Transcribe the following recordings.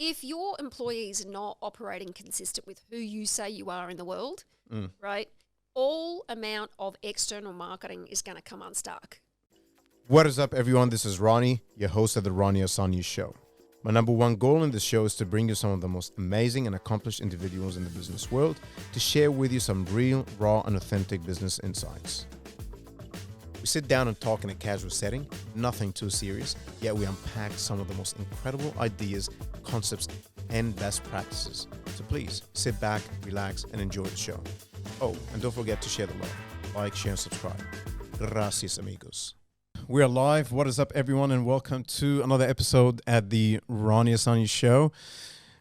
if your employees are not operating consistent with who you say you are in the world, right, all amount of external marketing is going to come unstuck. What is up, everyone? This is Ronnie, your host of the Ronnie Asani Show. My number one goal in this show is to bring you some of the most amazing and accomplished individuals in the business world to share with you some real, raw, and authentic business insights. We sit down and talk in a casual setting, nothing too serious, yet we unpack some of the most incredible ideas, concepts, and best practices. So please sit back, relax, and enjoy the show. Oh, and don't forget to share the love. Like, share, and subscribe. Gracias, amigos. We are live. What is up, everyone, and welcome to another episode at the Ronnie Asani Show.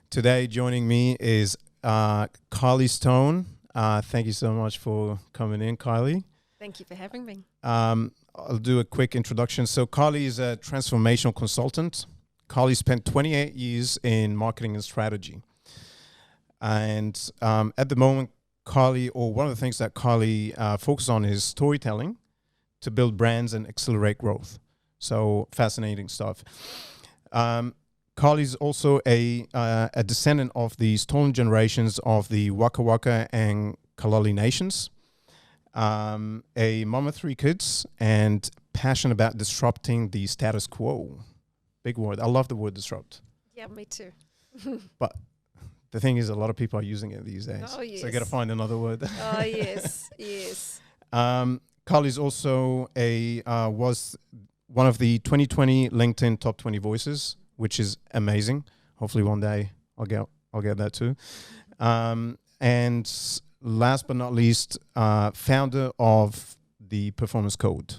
Today, joining me is Kylee Stone. Thank you so much for coming in, Kylee. Thank you for having me. I'll do a quick introduction. So Kylee is a transformational consultant. Kylee spent 28 years in marketing and strategy. And at the moment, Kylee, or one of the things that Kylee focuses on is storytelling to build brands and accelerate growth. So fascinating stuff. Kylee's also a descendant of the stolen generations of the Wakka and Kulluli nations. A mom of 3 kids and passionate about disrupting the status quo. Big word. I love the word disrupt. Yeah, me too. But the thing is, a lot of people are using it these days. Oh, yes. So you got to find another word. Oh, yes, yes. Kylie's also was one of the 2020 LinkedIn Top 20 Voices, which is amazing. Hopefully one day I'll get that too. And last but not least, founder of the Performance Code,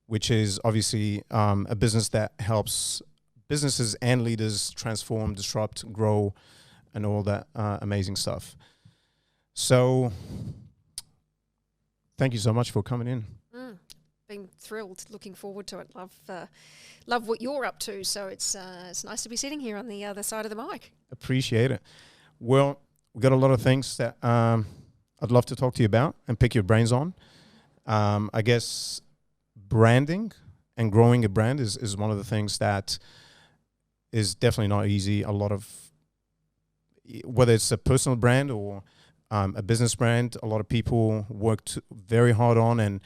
which is obviously a business that helps businesses and leaders transform, disrupt, grow, and all that amazing stuff. So thank you so much for coming in. Been thrilled, looking forward to it. Love what you're up to. So it's nice to be sitting here on the other side of the mic. Appreciate it. Well, we've got a lot of things that I'd love to talk to you about and pick your brains on. I guess branding and growing a brand is one of the things that is definitely not easy. A lot of, whether it's a personal brand or a business brand, a lot of people work very hard on and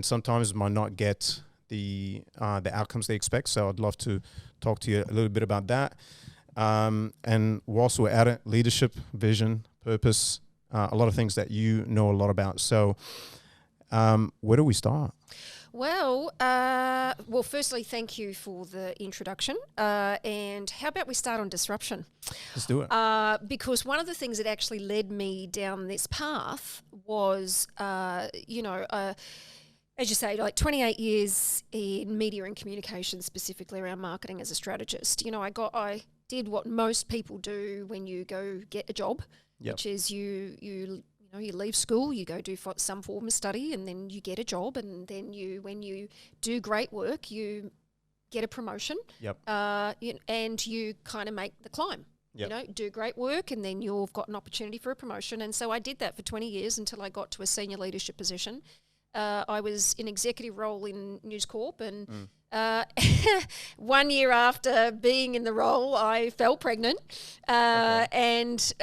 sometimes might not get the outcomes they expect. So I'd love to talk to you a little bit about that. And whilst we're at it, leadership, vision, purpose, a lot of things that you know a lot about. So where do we start? Well, firstly, thank you for the introduction. And how about we start on disruption? Let's do it. Because one of the things that actually led me down this path was, as you say, like 28 years in media and communications, specifically around marketing as a strategist. You know, I did what most people do when you go get a job, which is you leave school, you go do some form of study, and then you get a job, and then when you do great work, you get a promotion, and you kind of make the climb. You know, do great work, and then you've got an opportunity for a promotion. And so I did that for 20 years until I got to a senior leadership position. I was in executive role in News Corp, and 1 year after being in the role, I fell pregnant, and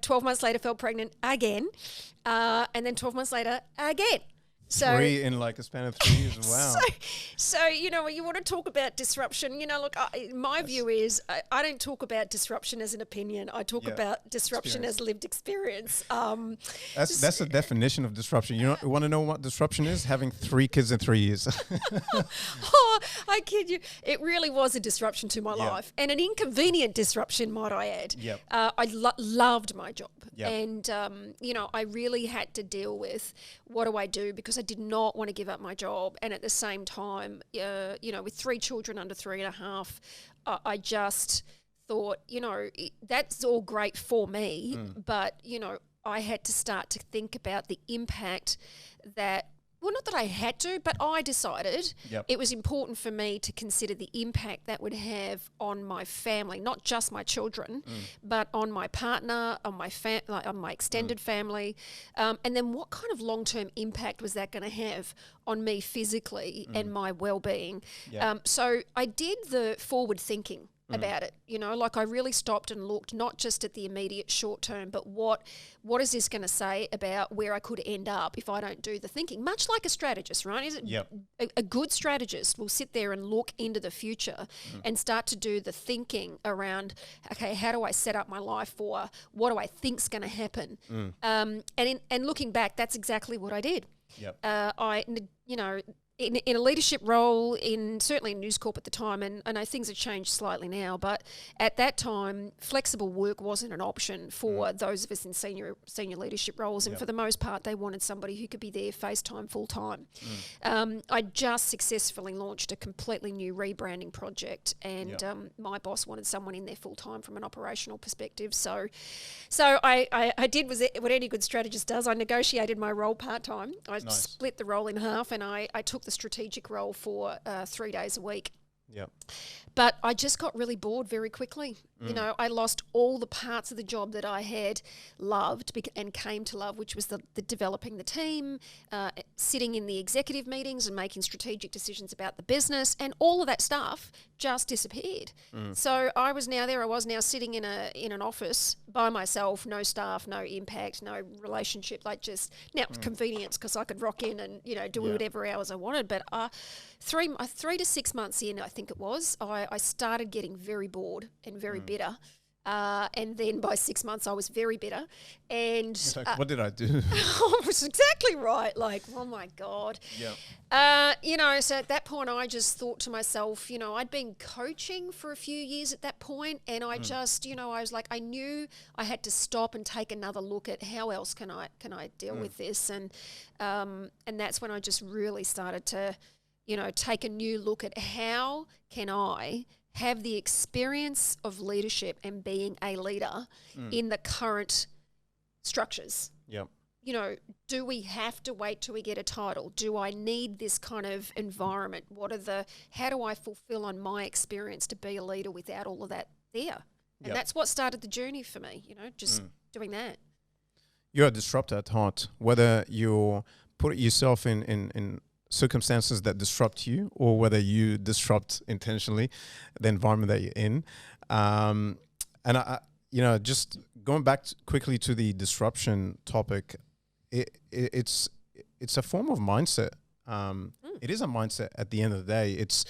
12 months later fell pregnant again, and then 12 months later again. So 3 in like a span of 3 years. Wow. So you know, you want to talk about disruption. You know, look, my view is I don't talk about disruption as an opinion. I talk about disruption as lived experience. That's the definition of disruption. You want to know what disruption is? Having 3 kids in 3 years. Oh, I kid you. It really was a disruption to my life, and an inconvenient disruption, might I add. I loved my job, and I really had to deal with what do I do, because I did not want to give up my job. And at the same time, with 3 children under 3.5, I just thought, that's all great for me, but, I had to start to think about the impact that, well, not that I had to, but I decided it was important for me to consider the impact that would have on my family, not just my children, but on my partner, on my on my extended family, and then what kind of long-term impact was that going to have on me physically and my well-being. So I did the forward thinking. about it. You know, like I really stopped and looked not just at the immediate short term, but what is this going to say about where I could end up if I don't do the thinking? Much like a strategist, right? Is it a good strategist will sit there and look into the future and start to do the thinking around, okay, how do I set up my life for what do I think's going to happen? And looking back, that's exactly what I did. In a leadership role, certainly in News Corp at the time, and I know things have changed slightly now, but at that time, flexible work wasn't an option for those of us in senior leadership roles, and for the most part, they wanted somebody who could be there FaceTime full time. I just successfully launched a completely new rebranding project, and my boss wanted someone in there full time from an operational perspective. So I did what any good strategist does. I negotiated my role part time. I split the role in half, and I took the strategic role for 3 days a week. But I just got really bored very quickly. You know, I lost all the parts of the job that I had loved and came to love, which was the developing the team, sitting in the executive meetings and making strategic decisions about the business, and all of that stuff just disappeared. So I was now sitting in an office by myself, no staff, no impact, no relationship, like just now convenience because I could rock in and, you know, do whatever hours I wanted. But 3 to 6 months in, I think it was, I started getting very bored and very bitter. And then by 6 months, I was very bitter. And like, what did I do? I was exactly right. Like, oh my God. You know, so at that point, I just thought to myself, you know, I'd been coaching for a few years at that point, and I just, you know, I was like, I knew I had to stop and take another look at how else can I deal with this, and that's when I just really started to, you know, take a new look at how can I have the experience of leadership and being a leader in the current structures. You know, do we have to wait till we get a title? Do I need this kind of environment? How do I fulfill on my experience to be a leader without all of that there? And that's what started the journey for me, you know, just doing that. You're a disruptor at heart, whether you put yourself in circumstances that disrupt you or whether you disrupt intentionally the environment that you're in. And I you know, just going back quickly to the disruption topic, it's a form of mindset. It is a mindset at the end of the day. It's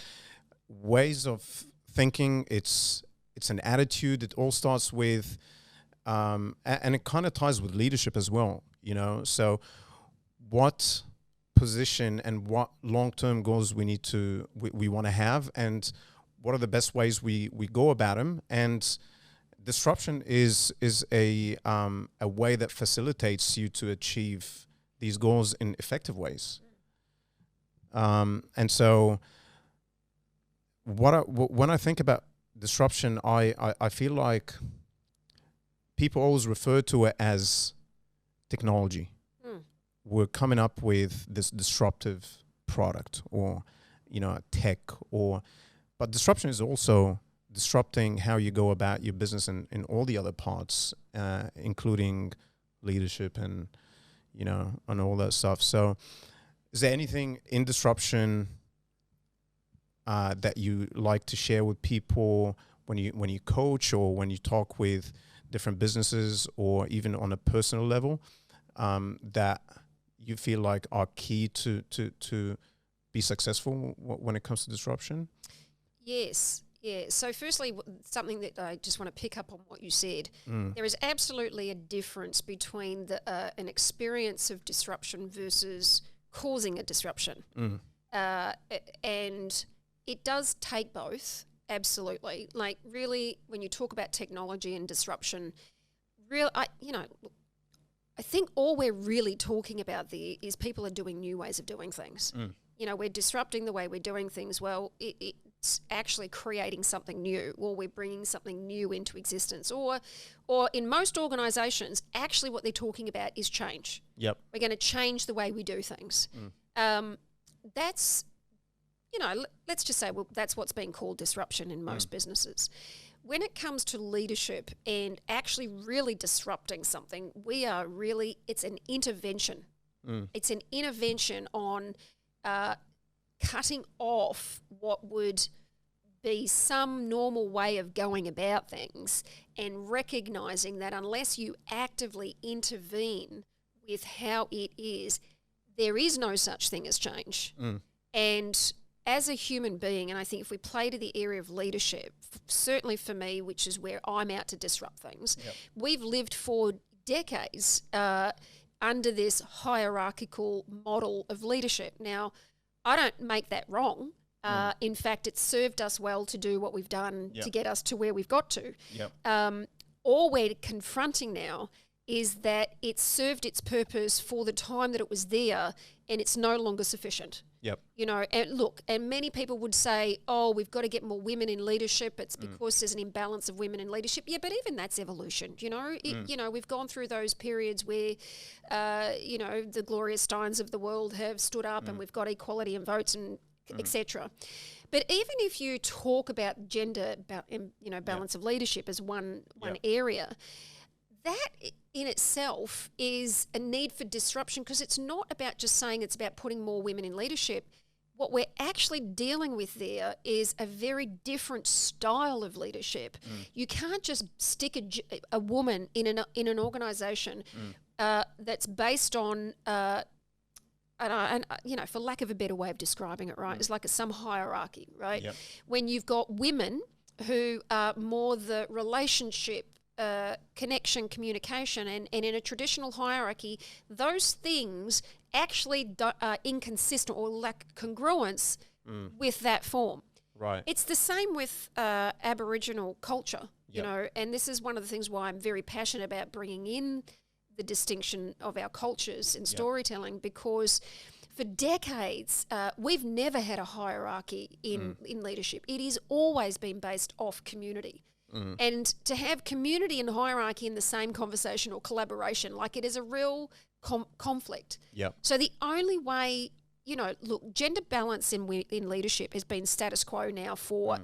ways of thinking. It's an attitude. It all starts with, and it kind of ties with leadership as well, you know. So what position and what long-term goals we want to have, and what are the best ways we go about them. And disruption is a way that facilitates you to achieve these goals in effective ways. And so when I think about disruption, I feel like people always refer to it as technology. We're coming up with this disruptive product, or, you know, tech, but disruption is also disrupting how you go about your business in all the other parts, including leadership and, you know, and all that stuff. So is there anything in disruption that you like to share with people when you coach or when you talk with different businesses, or even on a personal level, that you feel like are key to be successful when it comes to disruption? Yes. Yeah. So firstly, something that I just want to pick up on what you said. There is absolutely a difference between an experience of disruption versus causing a disruption. And it does take both, absolutely. Like, really, when you talk about technology and disruption, I think all we're really talking about there is people are doing new ways of doing things. You know, we're disrupting the way we're doing things. Well, it's actually creating something new, or we're bringing something new into existence. Or in most organisations, actually what they're talking about is change. We're going to change the way we do things. That's, you know, let's just say, well, that's what's being called disruption in most businesses. When it comes to leadership and actually really disrupting something, it's an intervention. It's an intervention on cutting off what would be some normal way of going about things, and recognizing that unless you actively intervene with how it is, there is no such thing as change. And as a human being, and I think if we play to the area of leadership, certainly for me, which is where I'm out to disrupt things, we've lived for decades under this hierarchical model of leadership. Now, I don't make that wrong. In fact, it's served us well to do what we've done to get us to where we've got to. All we're confronting now is that it served its purpose for the time that it was there, and it's no longer sufficient. You know, and look, and many people would say, oh, we've got to get more women in leadership. It's because there's an imbalance of women in leadership. Yeah, but even that's evolution, you know. You know, we've gone through those periods where, you know, the Gloria Steins of the world have stood up and we've got equality in votes and etc. But even if you talk about gender, you know, balance of leadership as one area, that in itself is a need for disruption, because it's not about just saying it's about putting more women in leadership. What we're actually dealing with there is a very different style of leadership. You can't just stick a woman in an organisation that's based on and you know, for lack of a better way of describing it, right, it's like some hierarchy, right? When you've got women who are more the relationship, connection, communication, and in a traditional hierarchy, those things actually are inconsistent or lack congruence with that form. Right. It's the same with Aboriginal culture, you know, and this is one of the things why I'm very passionate about bringing in the distinction of our cultures in storytelling, because for decades we've never had a hierarchy in leadership. It has always been based off community. And to have community and hierarchy in the same conversation or collaboration, like, it is a real conflict. So the only way, you know, look, gender balance in leadership has been status quo now for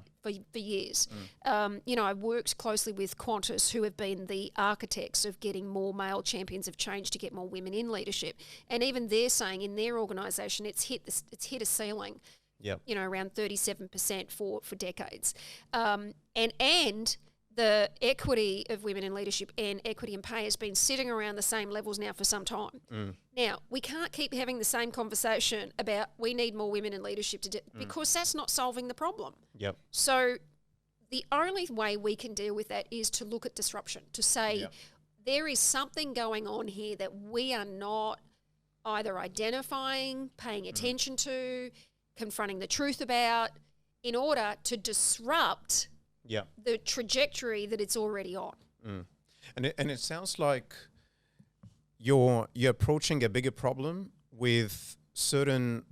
years. You know, I've worked closely with Qantas, who have been the architects of getting more male champions of change to get more women in leadership, and even they're saying in their organisation it's hit a ceiling. You know, around 37% for decades. And the equity of women in leadership and equity in pay has been sitting around the same levels now for some time. Now, we can't keep having the same conversation about we need more women in leadership because that's not solving the problem. So the only way we can deal with that is to look at disruption, to say there is something going on here that we are not either identifying, paying attention to, confronting the truth about, in order to disrupt the trajectory that it's already on. And it sounds like you're approaching a bigger problem with certain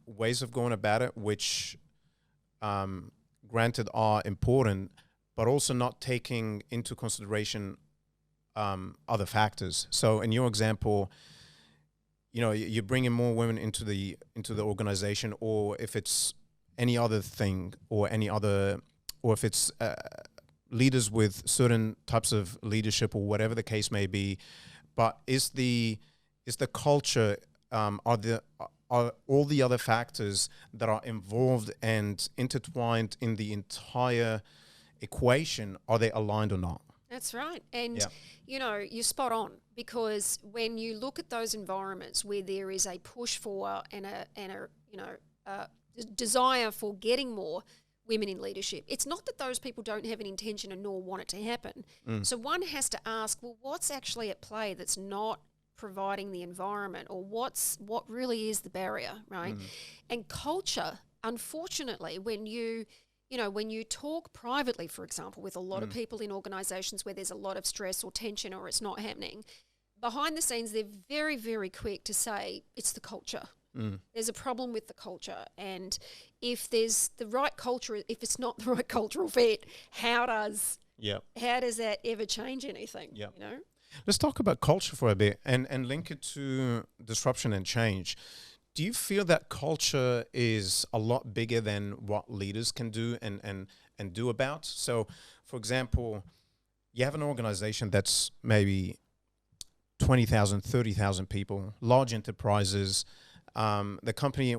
ways of going about it, which granted are important, but also not taking into consideration other factors. So in your example, you know, you're bringing more women into the organization, or if it's any other thing, or if it's leaders with certain types of leadership, or whatever the case may be. But is the culture, are all the other factors that are involved and intertwined in the entire equation, are they aligned or not? That's right. And, you know, you're spot on, because when you look at those environments where there is a push for and a you know, desire for getting more women in leadership, it's not that those people don't have an intention and nor want it to happen. So one has to ask, well, what's actually at play that's not providing the environment, or what really is the barrier, right? And culture, unfortunately, when you talk privately, for example, with a lot of people in organisations where there's a lot of stress or tension or it's not happening, behind the scenes they're very, very quick to say it's the culture. There's a problem with the culture, and if there's the right culture, if it's not the right cultural fit, how does that ever change anything? You know? Let's talk about culture for a bit and link it to disruption and change. Do you feel that culture is a lot bigger than what leaders can do and do about? So, for example, you have an organization that's maybe 20,000, 30,000 people, large enterprises, The company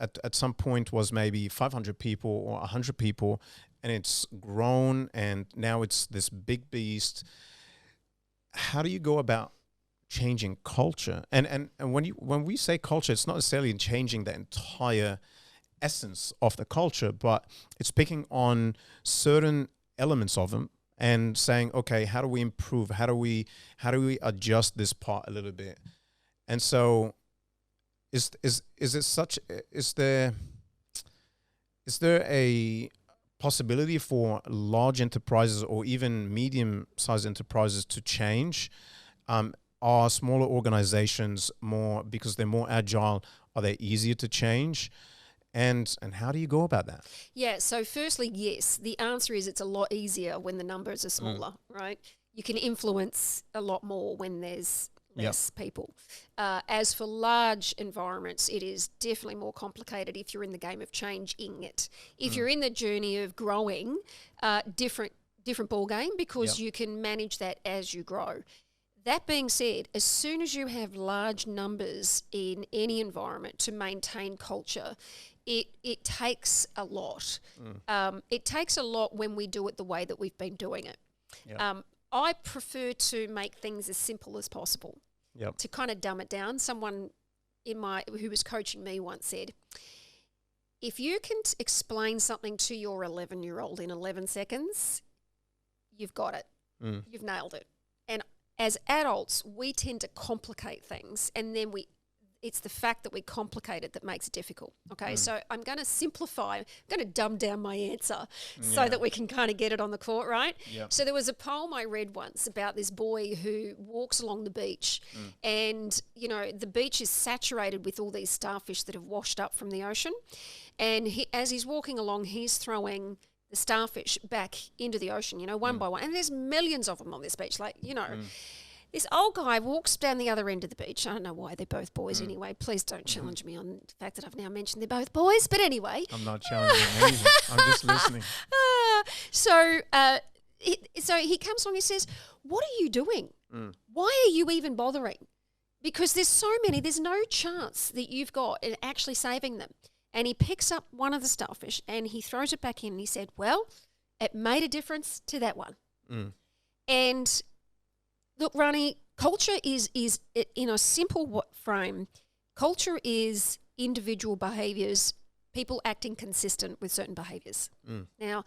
at some point was maybe 500 people or 100 people, and it's grown, and now it's this big beast. How do you go about changing culture? And when we say culture, it's not necessarily in changing the entire essence of the culture, but it's picking on certain elements of them and saying, okay, how do we improve? How do we adjust this part a little bit? And so is there a possibility for large enterprises or even medium-sized enterprises to change? Are smaller organizations more, because they're more agile, are they easier to change? And how do you go about that? Yeah, so firstly, yes, the answer is it's a lot easier when the numbers are smaller, right? You can influence a lot more when there's less people. As for large environments, it is definitely more complicated if you're in the game of changing it. If you're in the journey of growing, different ball game, because you can manage that as you grow. That being said, as soon as you have large numbers in any environment to maintain culture, it takes a lot. It takes a lot when we do it the way that we've been doing it. I prefer to make things as simple as possible, to kind of dumb it down. Someone who was coaching me once said, if you can explain something to your 11-year-old in 11 seconds, you've got it. You've nailed it. And as adults, we tend to complicate things, and then it's the fact that we complicate it that makes it difficult. Okay, so I'm going to simplify, I'm going to dumb down my answer so that we can kind of get it on the court, right? So there was a poem I read once about this boy who walks along the beach, and, the beach is saturated with all these starfish that have washed up from the ocean. And as he's walking along, he's throwing the starfish back into the ocean, one by one. And there's millions of them on this beach. This old guy walks down the other end of the beach. I don't know why, they're both boys anyway. Please don't challenge me on the fact that I've now mentioned they're both boys. But anyway. I'm not challenging anything. I'm just listening. So he comes along and says, what are you doing? Why are you even bothering? Because there's so many, there's no chance that you've got in actually saving them. And he picks up one of the starfish and he throws it back in, and he said, well, it made a difference to that one. And look, Rani, culture is in a simple frame, culture is individual behaviours, people acting consistent with certain behaviours. Now,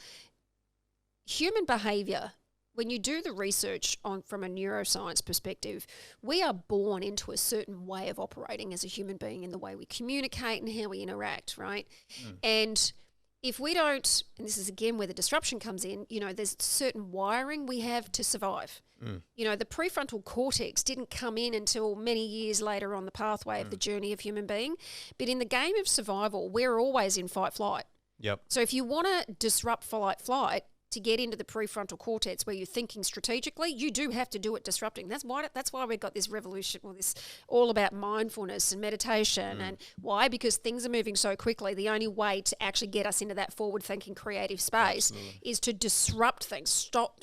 human behaviour, when you do the research from a neuroscience perspective, we are born into a certain way of operating as a human being in the way we communicate and how we interact, right? And if we don't, and this is again where the disruption comes in, there's certain wiring we have to survive. The prefrontal cortex didn't come in until many years later on the pathway of the journey of human being. But in the game of survival, we're always in fight-flight. So if you want to disrupt flight, to get into the prefrontal cortex where you're thinking strategically, you do have to do it disrupting. That's why we've got this revolution, this all about mindfulness and meditation. And why? Because things are moving so quickly. The only way to actually get us into that forward-thinking creative space is to disrupt things. Stop,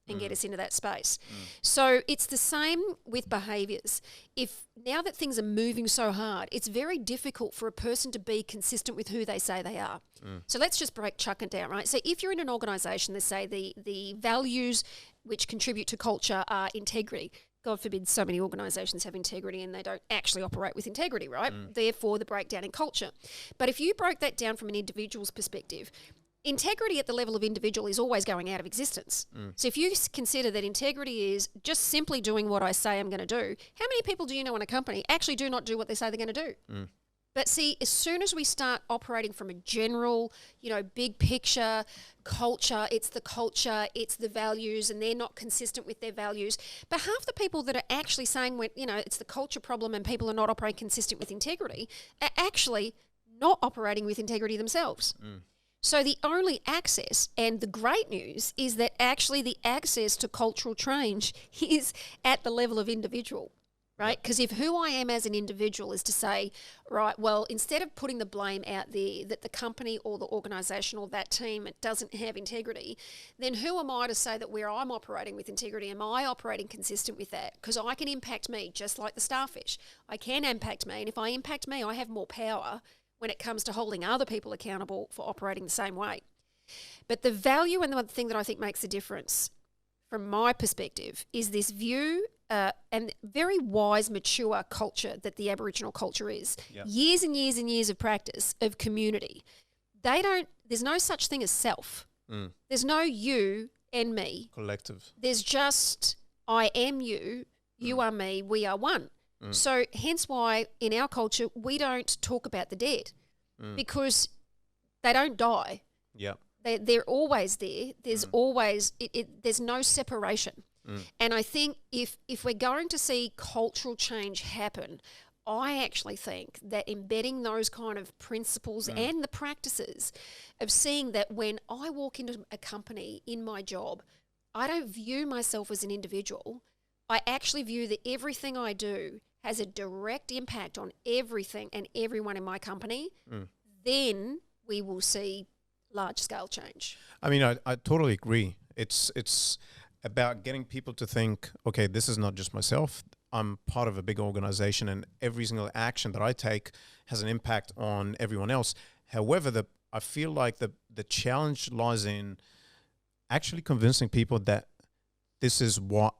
and get us into that space. So it's the same with behaviours. If now that things are moving so hard, it's very difficult for a person to be consistent with who they say they are. So let's just chuck it down, right? So if you're in an organisation, let's say the values which contribute to culture are integrity. God forbid so many organisations have integrity and they don't actually operate with integrity, right? Therefore, the breakdown in culture. But if you broke that down from an individual's perspective, integrity at the level of individual is always going out of existence. So if you consider that integrity is just simply doing what I say I'm going to do, how many people do you know in a company actually do not do what they say they're going to do? But see, as soon as we start operating from a general, big picture culture, it's the values, and they're not consistent with their values. But half the people that are actually saying, it's the culture problem and people are not operating consistent with integrity are actually not operating with integrity themselves. So the only access, and the great news, is that actually the access to cultural change is at the level of individual. right? Because if who I am as an individual is to say, right, well, instead of putting the blame out there that the company or the organisation or that team doesn't have integrity, then who am I to say that where I'm operating with integrity, am I operating consistent with that? Because I can impact me just like the starfish. I can impact me, and if I impact me, I have more power when it comes to holding other people accountable for operating the same way. But the value and the one thing that I think makes a difference from my perspective is this view and very wise, mature culture that the Aboriginal culture is. Yep. Years and years and years of practice of community. There's no such thing as self. There's no you and me. Collective. There's just I am you, you are me, we are one. So hence why in our culture we don't talk about the dead because they don't die. Yep. They're always there. There's always there's no separation. And I think if we're going to see cultural change happen, I actually think that embedding those kind of principles and the practices of seeing that when I walk into a company in my job, I don't view myself as an individual. I actually view that everything I do has a direct impact on everything and everyone in my company. Then we will see large-scale change. I mean, I totally agree. It's about getting people to think, okay, this is not just myself. I'm part of a big organization, and every single action that I take has an impact on everyone else. However, I feel like the challenge lies in actually convincing people that this is what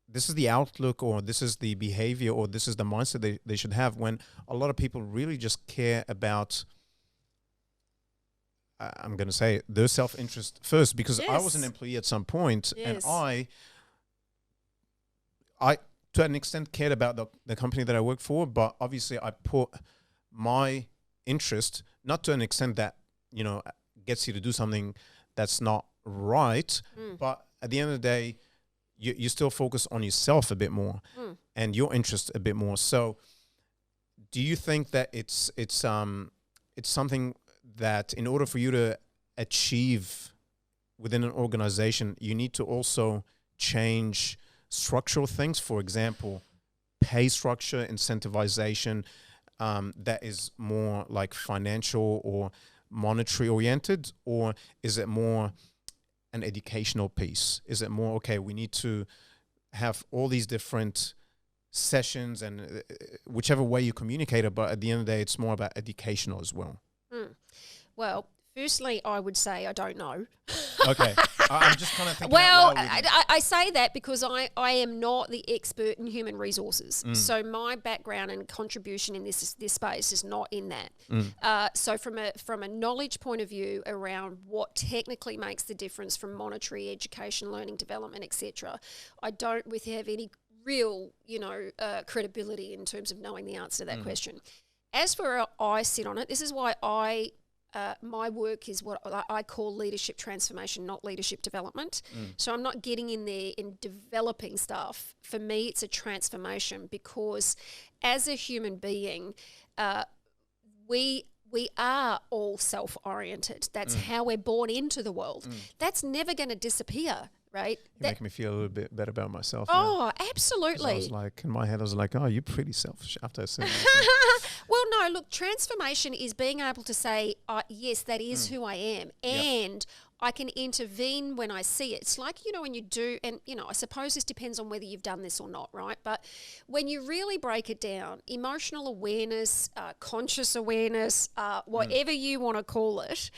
this is the outlook, or this is the behavior, or this is the mindset they should have, when a lot of people really just care about I'm going to say their self-interest first, because I was an employee at some point, and I to an extent cared about the company that I work for, but obviously I put my interest, not to an extent that, you know, gets you to do something that's not right, but at the end of the day, you still focus on yourself a bit more and your interest a bit more. So do you think that it's something that in order for you to achieve within an organization, you need to also change structural things? For example, pay structure, incentivization, that is more like financial or monetary oriented, or is it more an educational piece? Is it more, okay, we need to have all these different sessions and whichever way you communicate it, but at the end of the day, it's more about educational as well? Well, firstly, I would say I don't know. Okay. I'm just kind of thinking well, I say that because I am not the expert in human resources. So my background and contribution in this space is not in that. So from a knowledge point of view around what technically makes the difference from monetary, education, learning, development, etc., I don't have any real, credibility in terms of knowing the answer to that question. As for how I sit on it, this is why my work is what I call leadership transformation, not leadership development. So I'm not getting in there and developing stuff. For me, it's a transformation, because as a human being, we are all self-oriented. That's how we're born into the world. That's never going to disappear. Right? You make me feel a little bit better about myself. Oh, now. Absolutely. I was like, in my head, I was like, oh, you're pretty selfish after I said that. Well, no, look, transformation is being able to say, yes, that is who I am. And I can intervene when I see it. It's like, when you do, and, I suppose this depends on whether you've done this or not, right? But when you really break it down, emotional awareness, conscious awareness, whatever you want to call it,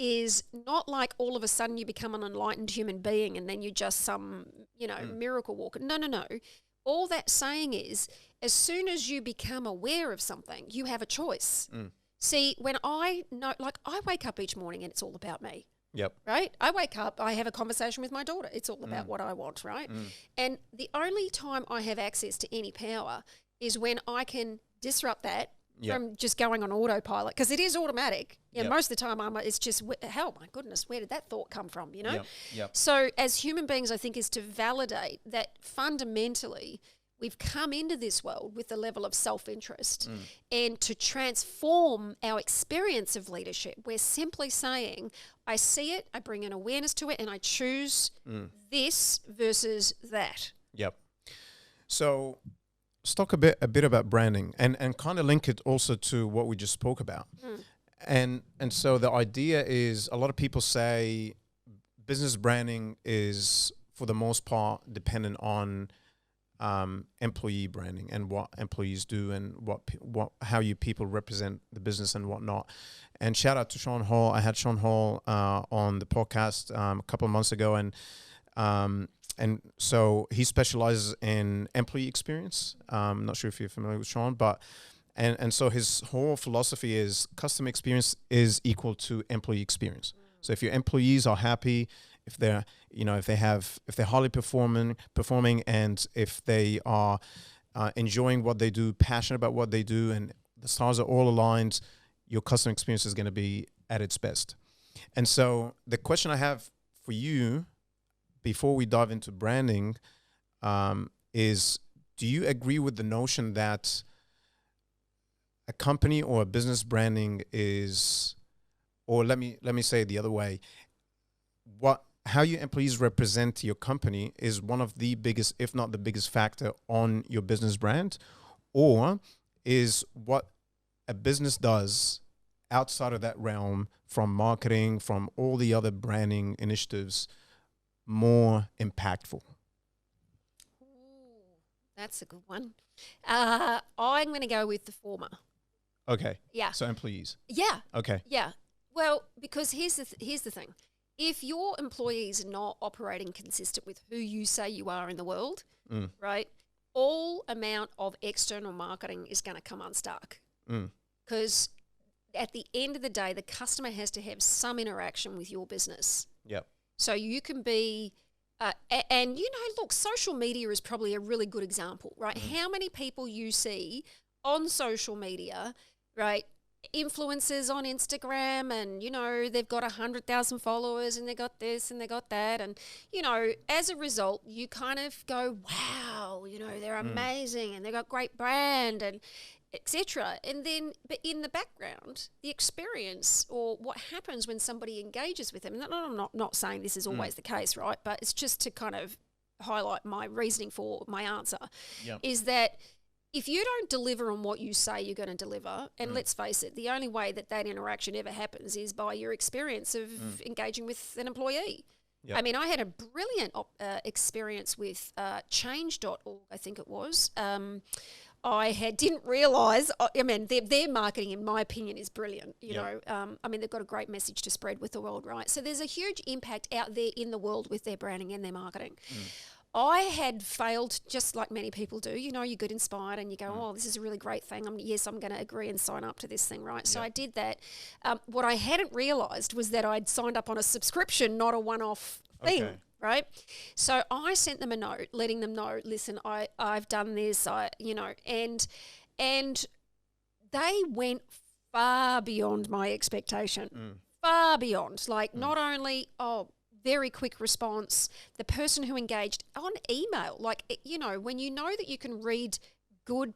is not like all of a sudden you become an enlightened human being and then you're just some, miracle walker. No. All that's saying is, as soon as you become aware of something, you have a choice. See, when I wake up each morning and it's all about me. Yep. Right? I wake up, I have a conversation with my daughter. It's all about what I want, right? And the only time I have access to any power is when I can disrupt that from just going on autopilot, because it is automatic. Most of the time it's just, hell, my goodness, where did that thought come from, So as human beings, I think, is to validate that fundamentally we've come into this world with a level of self-interest, and to transform our experience of leadership, we're simply saying, I see it, I bring an awareness to it, and I choose this versus that. Yep. So let's talk a bit about branding and kind of link it also to what we just spoke about. And so the idea is a lot of people say business branding is for the most part dependent on employee branding and what employees do and how you people represent the business and whatnot. And shout out to Sean Hall. I had Sean Hall on the podcast a couple of months ago, and so he specializes in employee experience. I'm not sure if you're familiar with Sean, but and so his whole philosophy is customer experience is equal to employee experience. So if your employees are happy, if they're highly performing, and if they are enjoying what they do, passionate about what they do, and the stars are all aligned, your customer experience is going to be at its best. And so the question I have for you before we dive into branding is, do you agree with the notion that a company or a business branding is, or let me say it the other way, how your employees represent your company is one of the biggest, if not the biggest factor on your business brand? Or is what a business does outside of that realm, from marketing, from all the other branding initiatives, more impactful? Ooh, that's a good one. I'm going to go with the former. Okay. Yeah. So employees. Yeah. Okay. Yeah. Well, because here's the thing. If your employees are not operating consistent with who you say you are in the world, right, all amount of external marketing is going to come unstuck. Because at the end of the day, the customer has to have some interaction with your business. Yep. So you can be, and look, social media is probably a really good example, right? How many people you see on social media, right? Influencers on Instagram, and they've got 100,000 followers, and they got this and they got that, and as a result you kind of go, wow, they're amazing and they've got great brand and etc. And then, but in the background, the experience or what happens when somebody engages with them, and I'm not saying this is always the case, right? But it's just to kind of highlight my reasoning for my answer, is that if you don't deliver on what you say you're going to deliver, and let's face it, the only way that interaction ever happens is by your experience of engaging with an employee. Yep. I mean, I had a brilliant experience with change.org, I think it was. Didn't realise, I mean, their marketing, in my opinion, is brilliant. You know, I mean, they've got a great message to spread with the world, right? So there's a huge impact out there in the world with their branding and their marketing. I had failed, just like many people do. You get inspired and you go, oh, this is a really great thing. I'm going to agree and sign up to this thing, right? So I did that. What I hadn't realised was that I'd signed up on a subscription, not a one-off thing. Okay. Right? So I sent them a note letting them know, listen, I've done this, and they went far beyond my expectation, far beyond. Like not only, very quick response, the person who engaged on email, like, when you know that you can read good,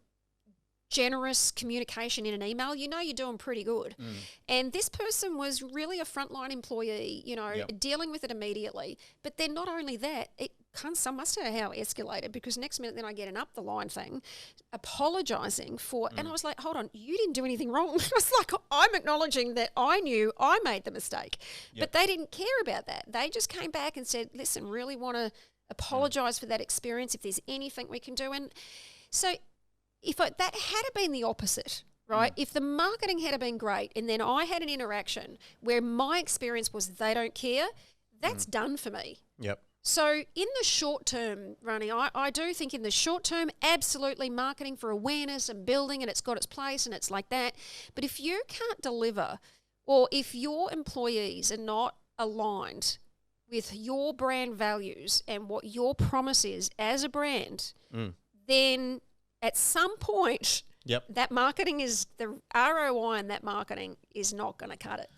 generous communication in an email, you're doing pretty good. And this person was really a frontline employee, dealing with it immediately. But then not only that, it must have how it escalated, because next minute then I get an up the line thing apologising for, and I was like, hold on, you didn't do anything wrong. I was like, I'm acknowledging that I knew I made the mistake. But they didn't care about that. They just came back and said, listen, really want to apologise for that experience, if there's anything we can do. And so if that had been the opposite, right? If the marketing had been great and then I had an interaction where my experience was they don't care, that's done for me. Yep. So in the short term, Ronnie, I do think in the short term, absolutely marketing for awareness and building, and it's got its place and it's like that. But if you can't deliver, or if your employees are not aligned with your brand values and what your promise is as a brand, then at some point, that marketing is, the ROI in that marketing is not going to cut it.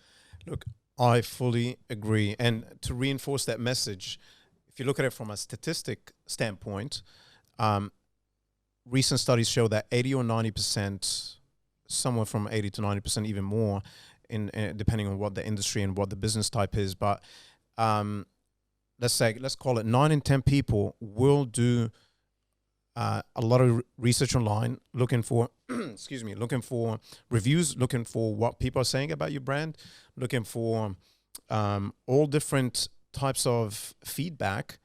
Look, I fully agree. And to reinforce that message, if you look at it from a statistic standpoint, recent studies show that 80 or 90%, somewhere from 80 to 90%, even more, in depending on what the industry and what the business type is. But let's call it 9 in 10 people will do a lot of research online, looking for, looking for reviews, looking for what people are saying about your brand, looking for all different types of feedback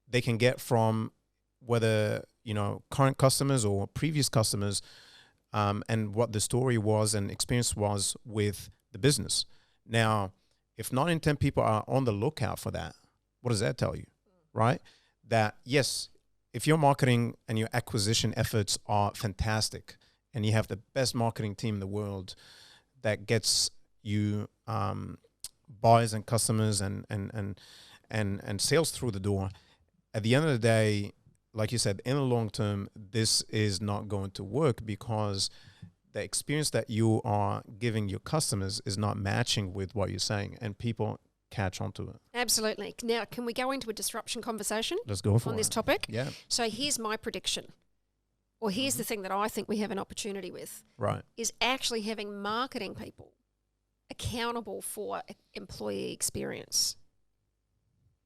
they can get from whether, current customers or previous customers, and what the story was and experience was with the business. Now, if 9 in 10 people are on the lookout for that, what does that tell you, right? That yes, if your marketing and your acquisition efforts are fantastic and you have the best marketing team in the world that gets you buyers and customers and sales through the door, at the end of the day, like you said, in the long term, this is not going to work because the experience that you are giving your customers is not matching with what you're saying, and people catch on to it. Absolutely. Now, can we go into a disruption conversation? Let's go for it. On this topic? Yeah. So here's my prediction, or here's the thing that I think we have an opportunity with. Right. Is actually having marketing people accountable for employee experience.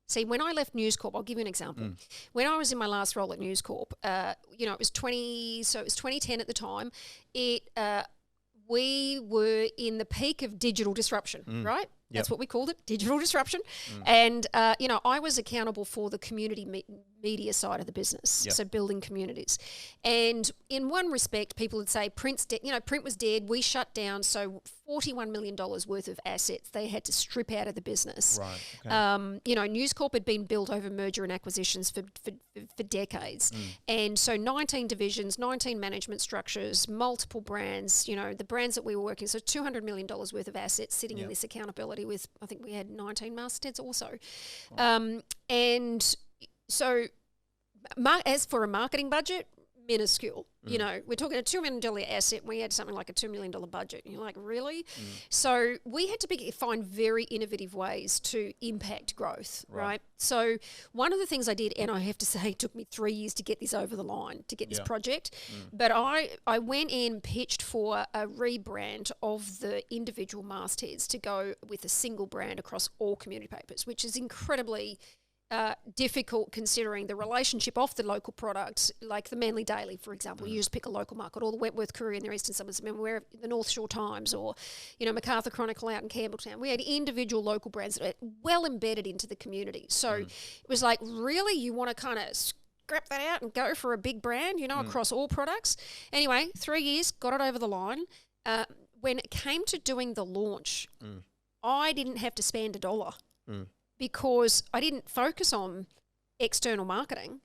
See, when I left News Corp, I'll give you an example. When I was in my last role at News Corp, it was 2010 at the time. We were in the peak of digital disruption, right? That's what we called it, digital disruption. And, I was accountable for the community media side of the business, so building communities. And in one respect, people would say print was dead, we shut down, so $41 million worth of assets they had to strip out of the business. Right. Okay. News Corp had been built over merger and acquisitions for decades. And so 19 divisions, 19 management structures, multiple brands, the brands that we were working, so $200 million worth of assets sitting in this accountability with, I think we had 19 mastheads also. And so as for a marketing budget, minuscule. We're talking a $2 million asset and we had something like a $2 million budget. And you're like, really? So we had to find very innovative ways to impact growth, right? So one of the things I did, and I have to say it took me 3 years to get this over the line, to get this project, but I went in, pitched for a rebrand of the individual mastheads to go with a single brand across all community papers, which is incredibly difficult considering the relationship of the local products, like the Manly Daily, for example. You just pick a local market, or the Wentworth Courier in their eastern suburbs, where the North Shore Times, or MacArthur Chronicle out in Campbelltown. We had individual local brands that were well embedded into the community. So it was like, really, you want to kind of scrap that out and go for a big brand, across all products? Anyway, 3 years, got it over the line. When it came to doing the launch, I didn't have to spend $1. Because I didn't focus on external marketing.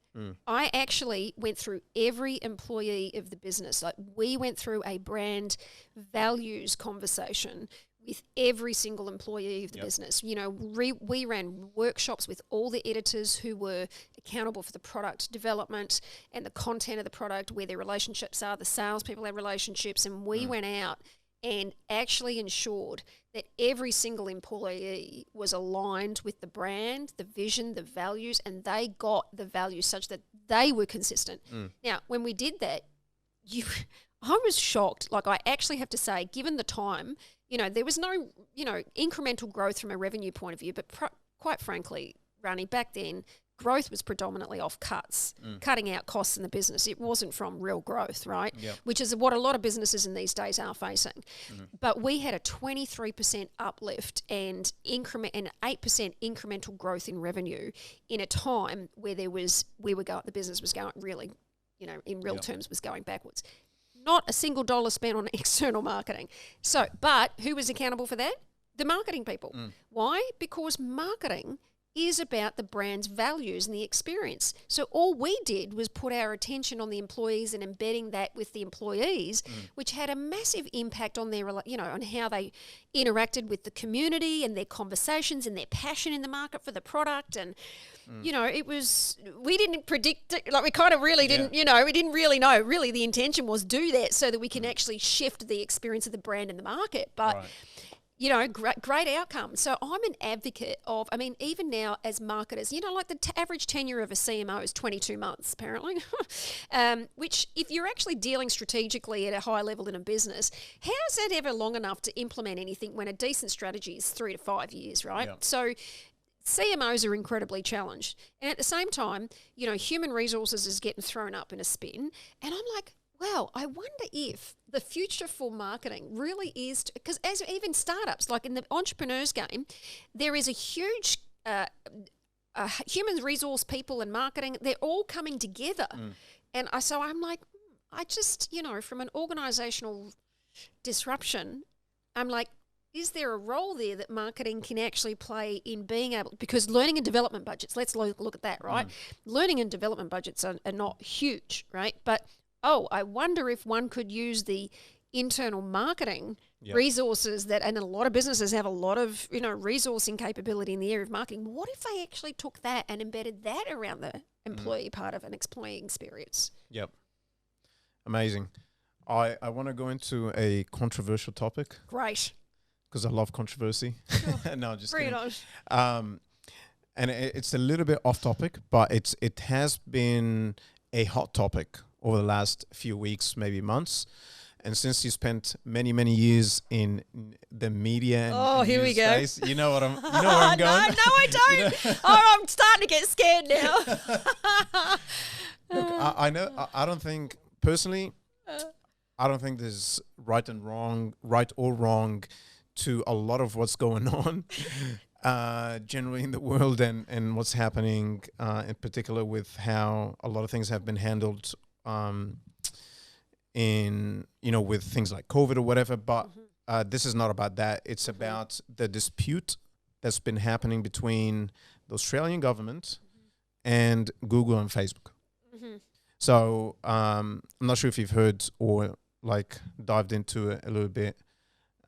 I actually went through every employee of the business. Like, we went through a brand values conversation with every single employee of the business. We ran workshops with all the editors who were accountable for the product development and the content of the product, where their relationships are, the salespeople have relationships, and we went out and actually ensured that every single employee was aligned with the brand, the vision, the values, and they got the values such that they were consistent. Now, when we did that, I was shocked. Like, I actually have to say, given the time, there was no, incremental growth from a revenue point of view, but quite frankly, Rani, back then, growth was predominantly off cuts, cutting out costs in the business. It wasn't from real growth, right? Which is what a lot of businesses in these days are facing. But we had a 23% uplift and 8% incremental growth in revenue in a time where the business was going really, in real terms, was going backwards. Not a single dollar spent on external marketing. So, but who was accountable for that? The marketing people. Why? Because marketing is about the brand's values and the experience. So all we did was put our attention on the employees and embedding that with the employees, which had a massive impact on their, on how they interacted with the community and their conversations and their passion in the market for the product. And, it was, we didn't predict it, like we kind of really didn't, we didn't really know. Really the intention was do that so that we can actually shift the experience of the brand in the market. But great outcome. So I'm an advocate of, even now as marketers, like the average tenure of a CMO is 22 months, apparently, which if you're actually dealing strategically at a high level in a business, how is that ever long enough to implement anything when a decent strategy is 3 to 5 years, right? So CMOs are incredibly challenged. And at the same time, human resources is getting thrown up in a spin. And I'm like, wow, I wonder if the future for marketing really is, because as even startups, like in the entrepreneurs game, there is a huge human resource people and marketing, they're all coming together. And so I'm like, I just, from an organizational disruption, I'm like, is there a role there that marketing can actually play in being able, because learning and development budgets, let's look at that, right? Learning and development budgets are not huge, right? But, I wonder if one could use the internal marketing resources that, and a lot of businesses have a lot of, resourcing capability in the area of marketing. What if they actually took that and embedded that around the employee part of an employee experience? Yep. Amazing. I want to go into a controversial topic. Great. Because I love controversy. Sure. No, just Bring kidding. it on. And it's a little bit off topic, but it has been a hot topic over the last few weeks, maybe months. And since you spent many, many years in the media and here we go. space, you know where I'm going. No, I don't. I'm starting to get scared now. Look, I know. I don't think personally. I don't think there's right or wrong to a lot of what's going on generally in the world and what's happening in particular with how a lot of things have been handled in with things like COVID or whatever, but this is not about that. It's about the dispute that's been happening between the Australian government and Google and Facebook. So I'm not sure if you've heard or dived into it a little bit,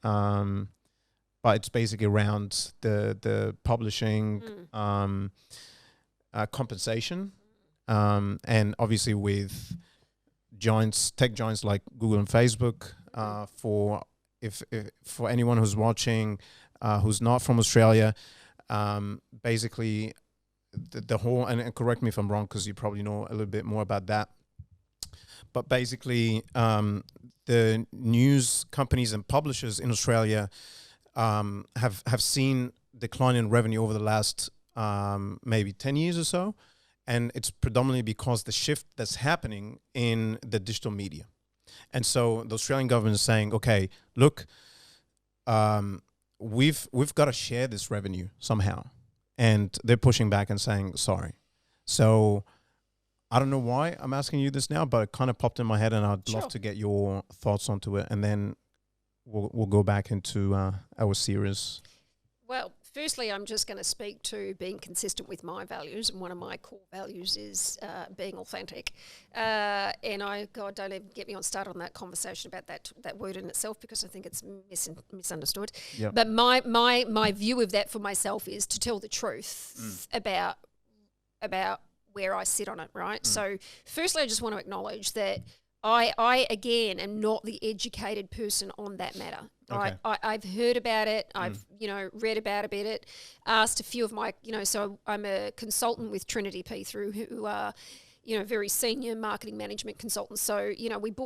but it's basically around the publishing compensation, and obviously with tech giants like Google and Facebook. For anyone who's watching, who's not from Australia, basically the whole, and correct me if I'm wrong because you probably know a little bit more about that. But basically, the news companies and publishers in Australia have seen decline in revenue over the last maybe 10 years or so. And it's predominantly because the shift that's happening in the digital media. And so the Australian government is saying, okay, look, we've got to share this revenue somehow. And they're pushing back and saying, sorry. So I don't know why I'm asking you this now, but it kind of popped in my head and I'd love to get your thoughts onto it. And then we'll go back into our series. Well, firstly, I'm just going to speak to being consistent with my values. And one of my core values is being authentic. And don't even get me on started on that conversation about that word in itself, because I think it's misunderstood. Yep. But my view of that for myself is to tell the truth about where I sit on it, right? So firstly, I just want to acknowledge that I again am not the educated person on that matter. Right? Okay. I've heard about it. I've read about it. Asked a few of my so I'm a consultant with Trinity P through who are very senior marketing management consultants. So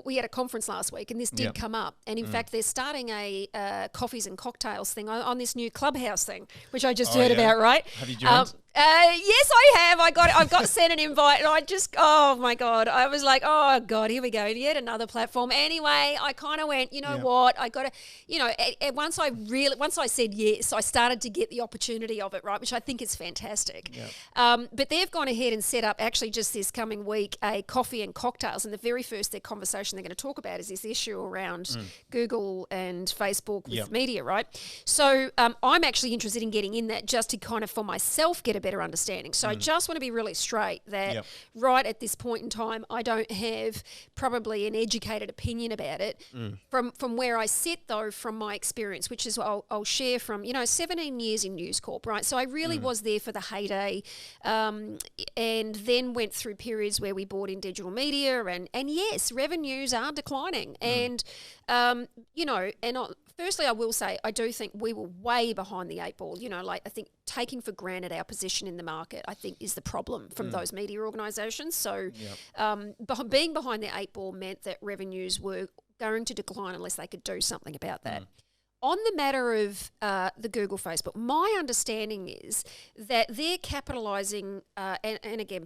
we had a conference last week and this did come up. And in fact, they're starting a coffees and cocktails thing on this new Clubhouse thing, which I just heard about. Right? Have you joined? Yes, I have. I've got sent an invite, and I just, oh my God, I was like, oh God, here we go, yet another platform. Anyway, I kind of went, what, I got to, once I said yes, I started to get the opportunity of it, right, which I think is fantastic. Yep. But they've gone ahead and set up, actually just this coming week, a coffee and cocktails, and the very first their conversation they're going to talk about is this issue around Google and Facebook with media, right? So I'm actually interested in getting in that just to kind of for myself get a better understanding. So I just want to be really straight that right at this point in time, I don't have probably an educated opinion about it. From where I sit though, from my experience, which is what I'll share from, 17 years in News Corp, right? So I really was there for the heyday, and then went through periods where we bought in digital media and yes, revenues are declining. And, firstly, I will say I do think we were way behind the eight ball. I think taking for granted our position in the market, I think, is the problem from those media organisations. So being behind the eight ball meant that revenues were going to decline unless they could do something about that. on the matter of the Google, Facebook, my understanding is that they're capitalizing, and again,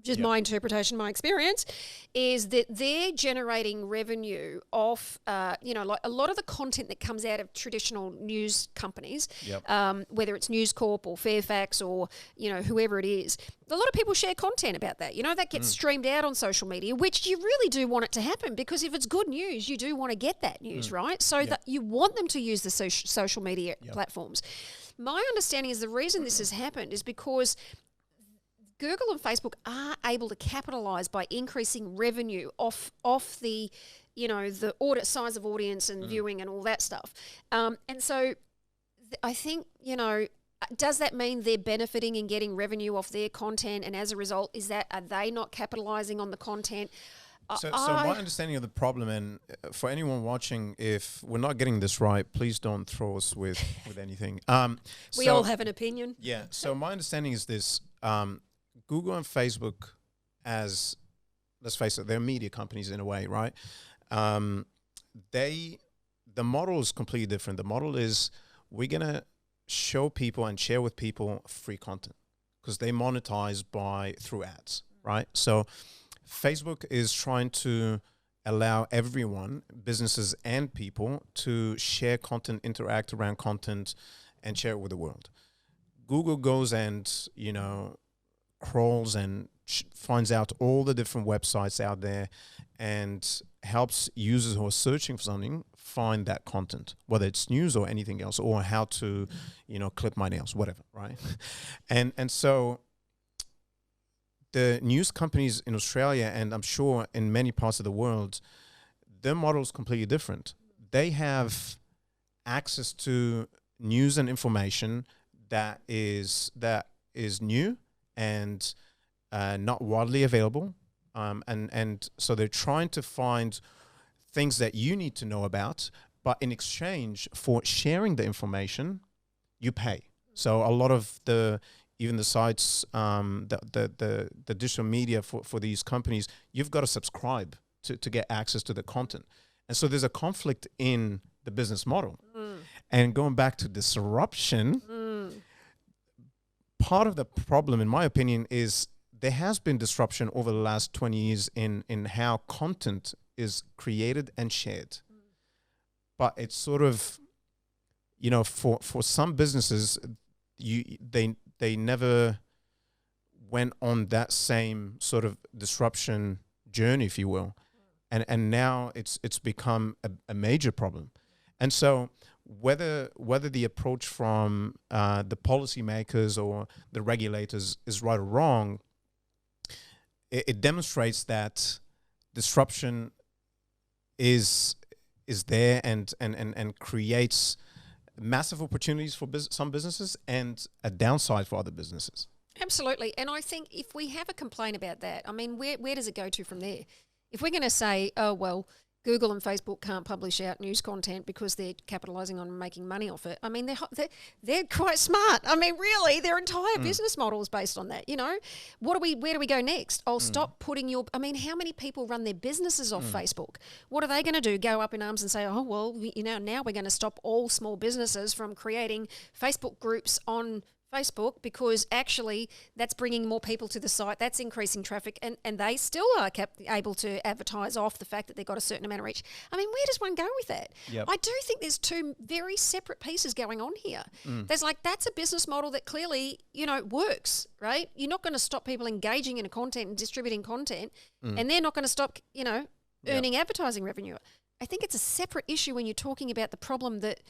just my interpretation, my experience, is that they're generating revenue off, like a lot of the content that comes out of traditional news companies, whether it's News Corp or Fairfax or, whoever it is. A lot of people share content about that. That gets streamed out on social media, which you really do want it to happen, because if it's good news, you do want to get that news, right? So that you want them to use the social media platforms. My understanding is the reason this has happened is because Google and Facebook are able to capitalize by increasing revenue off the, the size of audience and viewing and all that stuff. And so I think, does that mean they're benefiting and getting revenue off their content? And as a result, are they not capitalizing on the content? So my understanding of the problem, and for anyone watching, if we're not getting this right, please don't throw us with anything. We all have an opinion. Yeah. So my understanding is this: Google and Facebook, let's face it, they're media companies in a way, right? The model is completely different. The model is we're gonna show people and share with people free content because they monetize through ads, right? So Facebook is trying to allow everyone, businesses and people, to share content, interact around content, and share it with the world. Google goes and, crawls and finds out all the different websites out there and helps users who are searching for something find that content, whether it's news or anything else, or how to, clip my nails, whatever, right? And so the news companies in Australia, and I'm sure in many parts of the world, their model is completely different. They have access to news and information that is new and not widely available, and so they're trying to find things that you need to know about, but in exchange for sharing the information, you pay. So a lot of even the sites, the digital media for these companies, you've got to subscribe to get access to the content. And so there's a conflict in the business model. And going back to disruption, part of the problem, in my opinion, is there has been disruption over the last 20 years in how content is created and shared. But it's sort of, for some businesses, they never went on that same sort of disruption journey, if you will. And now it's become a major problem. And so whether the approach from the policymakers or the regulators is right or wrong, it demonstrates that disruption is there and creates massive opportunities for some businesses and a downside for other businesses. Absolutely. And I think if we have a complaint about that, I mean, where does it go to from there? If we're going to say, oh, well, Google and Facebook can't publish out news content because they're capitalizing on making money off it. I mean, they're quite smart. I mean, really, their entire business model is based on that. Where do we go next? Stop putting how many people run their businesses off Facebook? What are they going to do? Go up in arms and say, oh, well, now we're going to stop all small businesses from creating Facebook groups on Facebook because actually that's bringing more people to the site, that's increasing traffic, and they still are able to advertise off the fact that they've got a certain amount of reach. I mean, where does one go with that? Yep. I do think there's two very separate pieces going on here. There's that's a business model that clearly, works, right? You're not going to stop people engaging in content and distributing content, and they're not going to stop, earning advertising revenue. I think it's a separate issue when you're talking about the problem that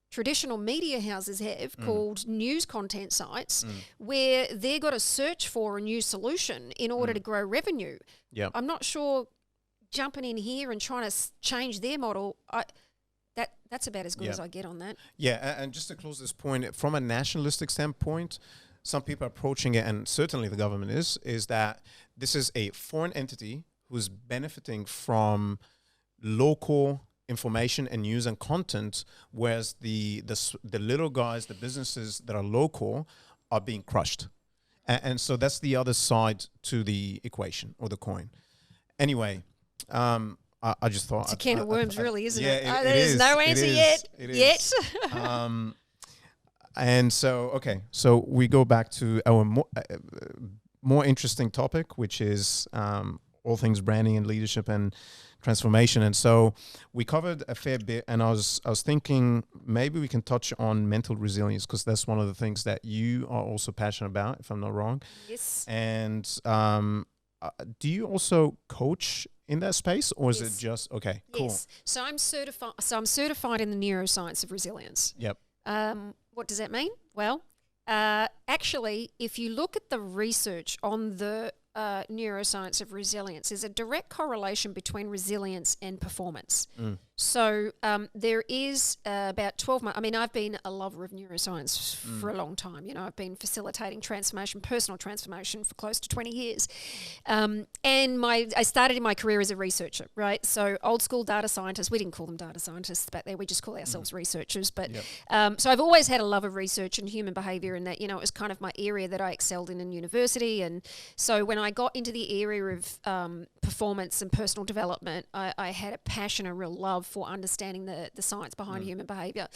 traditional media houses have called news content sites where they've got to search for a new solution in order to grow revenue. Yep. I'm not sure jumping in here and trying to change their model, that's about as good as I get on that. Yeah, and just to close this point, from a nationalistic standpoint, some people are approaching it, and certainly the government is that this is a foreign entity who's benefiting from local information and news and content, whereas the little guys, the businesses that are local, are being crushed. And so that's the other side to the equation or the coin. Anyway, I just thought it's a can of worms, really, isn't yeah, it? it There's is. no It answer is. yet. It is. Yet. And so, okay, so we go back to our more interesting topic, which is all things branding and leadership and transformation. And so we covered a fair bit, and I was thinking maybe we can touch on mental resilience, because that's one of the things that you are also passionate about, if I'm not wrong. Yes. And do you also coach in that space, or is it just okay? Cool. Yes. So I'm certified. I'm certified in the neuroscience of resilience. Yep. What does that mean? Well, actually, if you look at the research on the neuroscience of resilience, there's a direct correlation between resilience and performance. So there is about 12 months. I mean, I've been a lover of neuroscience for a long time. You know, I've been facilitating transformation, personal transformation, for close to 20 years. And I started in my career as a researcher, right? So old school data scientists. We didn't call them data scientists back there. We just call ourselves researchers. But so I've always had a love of research and human behavior, and that, you know, it was kind of my area that I excelled in university. And so when I got into the area of performance and personal development, I had a passion, a real love for understanding the science behind human behavior.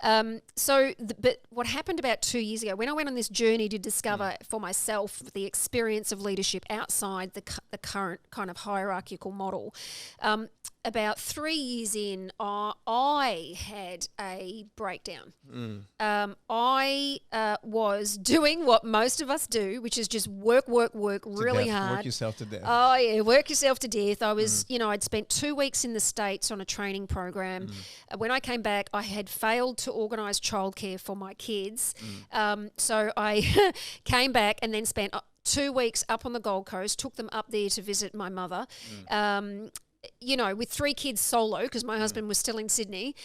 But what happened about 2 years ago, when I went on this journey to discover for myself the experience of leadership outside the current kind of hierarchical model, about 3 years in, I had a breakdown. I was doing what most of us do, which is just work really hard. Work yourself to death. Oh, yeah, work yourself to death. I was, you know, I'd spent 2 weeks in the States on a training program. When I came back, I had failed to organise childcare for my kids. So I came back and then spent 2 weeks up on the Gold Coast, took them up there to visit my mother. You know, with 3 kids solo, because my husband was still in Sydney,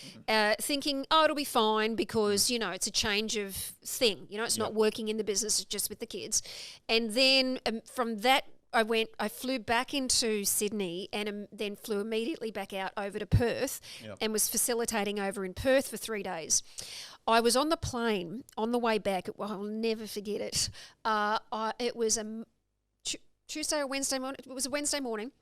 thinking, oh, it'll be fine because, you know, it's a change of thing. You know, it's not working in the business, it's just with the kids. And then from that, I flew back into Sydney and then flew immediately back out over to Perth and was facilitating over in Perth for 3 days. I was on the plane on the way back. I'll never forget it. It was a Tuesday or Wednesday morning. It was a Wednesday morning.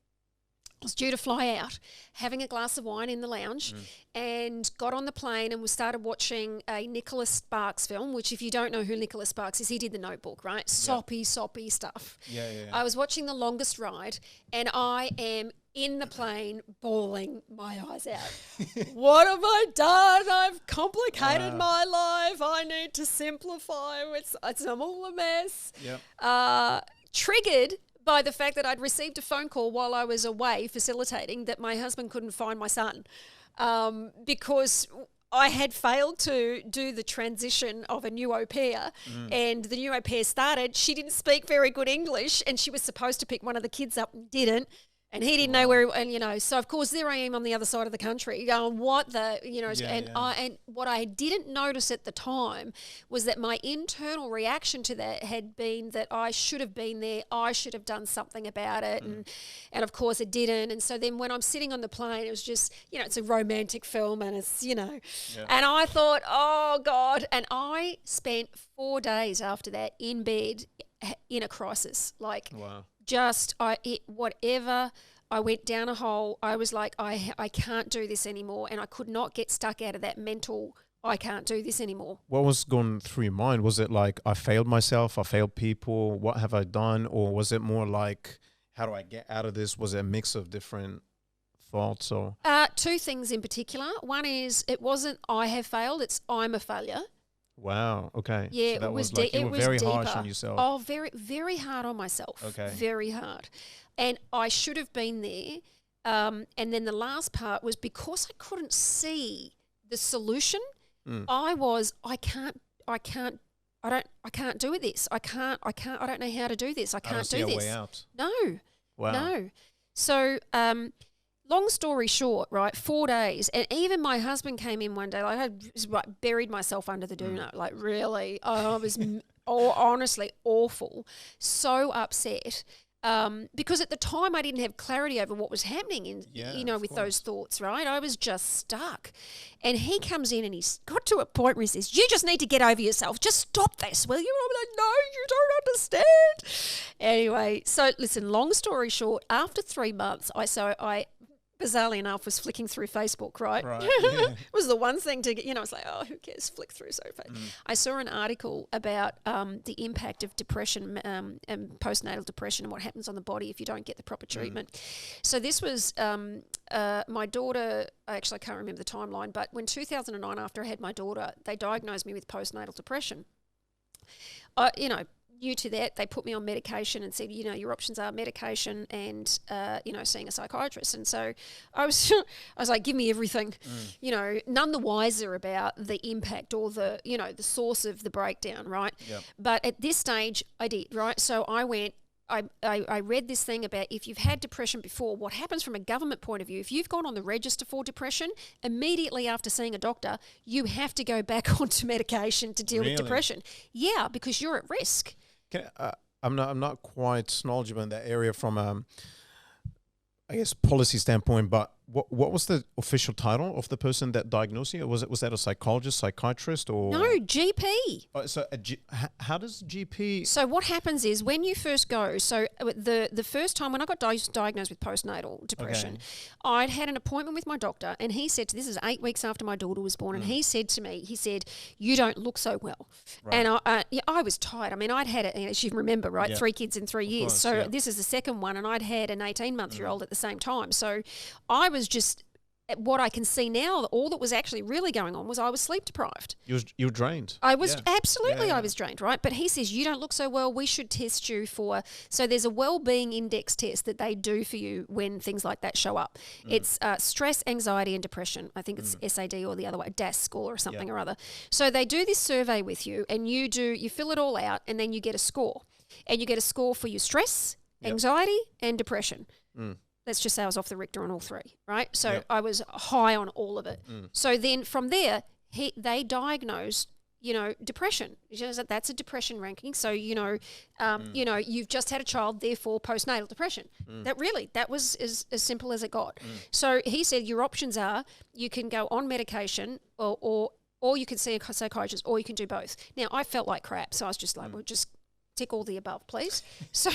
I was due to fly out, having a glass of wine in the lounge, and got on the plane and we started watching a Nicholas Sparks film, which, if you don't know who Nicholas Sparks is, he did The Notebook, right? Soppy stuff. Yeah. I was watching The Longest Ride, and I am in the plane bawling my eyes out. What have I done? I've complicated my life. I need to simplify. I'm all a mess. Triggered by the fact that I'd received a phone call while I was away facilitating that my husband couldn't find my son because I had failed to do the transition of a new au pair, and the new au pair started. She didn't speak very good English, and she was supposed to pick one of the kids up and didn't. And he didn't know where, and, you know, so of course there I am on the other side of the country going, what the, you know, and what I didn't notice at the time was that my internal reaction to that had been that I should have been there, I should have done something about it, and of course it didn't. And so then when I'm sitting on the plane, it was just, you know, it's a romantic film and it's, you know, and I thought, oh God, and I spent 4 days after that in bed in a crisis, like whatever. I went down a hole. I was like, I can't do this anymore, and I could not get stuck out of that mental, I can't do this anymore. What was going through your mind? Was it like, I failed myself, I failed people, what have I done? Or was it more like, how do I get out of this? Was it a mix of different thoughts? Or 2 things in particular. One is, it wasn't I have failed, it's I'm a failure. Wow. Okay. Yeah, so that it was like you were very deeper. harsh on yourself. Oh, very, very hard on myself. Okay. Very hard, and I should have been there. And then the last part was because I couldn't see the solution. I can't do this. I don't know how to do this. I can't do this. Way out. No. Wow. No. So, long story short, right, 4 days, and even my husband came in one day, like I buried myself under the doona, like really, I was honestly awful, so upset, because at the time I didn't have clarity over what was happening with those thoughts, right? I was just stuck. And he comes in and he's got to a point where he says, you just need to get over yourself. Just stop this, will you? I'm like, no, you don't understand. Anyway, so listen, long story short, after 3 months, I bizarrely enough, was flicking through Facebook, right? Right. It was the one thing to get, it's like, oh, who cares? Flick through so fast. I saw an article about the impact of depression and postnatal depression and what happens on the body if you don't get the proper treatment. So this was my daughter, I can't remember the timeline, but when 2009, after I had my daughter, they diagnosed me with postnatal depression. Due to that, they put me on medication and said, your options are medication and, seeing a psychiatrist. And so I was like, give me everything, none the wiser about the impact or the, the source of the breakdown, right? Yep. But at this stage, I did, right? So I went, I read this thing about if you've had depression before, what happens from a government point of view, if you've gone on the register for depression, immediately after seeing a doctor, you have to go back onto medication to deal with depression. Yeah, because you're at risk. I'm not quite knowledgeable in that area from policy standpoint, but what was the official title of the person that diagnosed you? Was that a psychologist, psychiatrist, or no, GP? How does GP? So what happens is when you first go. So the first time when I got diagnosed with postnatal depression, I'd had an appointment with my doctor, and he said, this is 8 weeks after my daughter was born, and he said to me, you don't look so well, and I was tired. I mean, I'd had it, as you remember, right, 3 kids in 3 years. This is the second one, and I'd had an 18-month-year-old at the same time. So I was just, what I can see now, all that was actually really going on was I was sleep deprived. You were drained. I was absolutely, I was drained, right? But he says, you don't look so well. We should test you for. So there's a well-being index test that they do for you when things like that show up. It's stress, anxiety, and depression. I think it's SAD or the other way, DAS score or something or other. So they do this survey with you, and you fill it all out, and then you get a score, and you get a score for your stress, anxiety, and depression. Let's just say I was off the Richter on all 3, right? So I was high on all of it. So then from there, they diagnosed, depression. That's a depression ranking. So, you've just had a child, therefore postnatal depression. That was as simple as it got. So he said your options are you can go on medication or you can see a psychiatrist or you can do both. Now, I felt like crap, so I was just like, well, just tick all the above, please. So...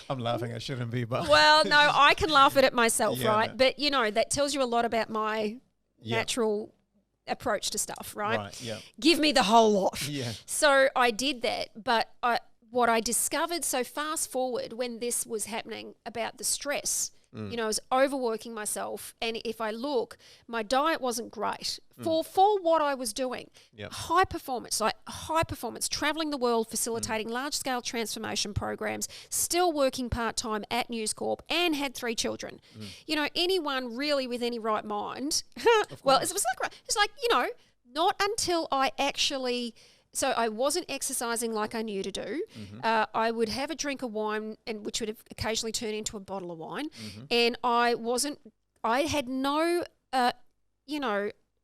I'm laughing. I shouldn't be, but well, no, I can laugh at it myself, right? But that tells you a lot about my natural approach to stuff, right? Right. Yeah. Give me the whole lot. Yeah. So I did that, but what I discovered. So fast forward when this was happening about the stress. I was overworking myself, and if I look, my diet wasn't great for what I was doing. High performance, traveling the world, facilitating large-scale transformation programs, still working part-time at News Corp, and had 3 children. Anyone really with any right mind, well, it's like, not until I actually... So I wasn't exercising like I knew to do. I would have a drink of wine, which would occasionally turn into a bottle of wine. And I had no, I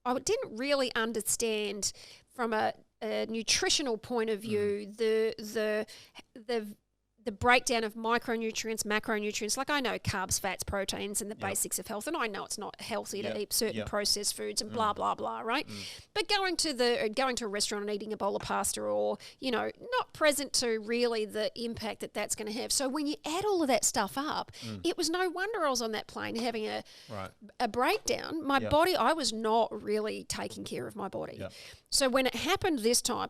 didn't really understand from a nutritional point of view the breakdown of micronutrients, macronutrients. Like I know carbs, fats, proteins, and the basics of health, and I know it's not healthy to eat certain processed foods and blah blah blah, right? But going to a restaurant and eating a bowl of pasta, or not present to really the impact that's going to have. So when you add all of that stuff up, it was no wonder I was on that plane having a breakdown. My body, I was not really taking care of my body. So when it happened this time,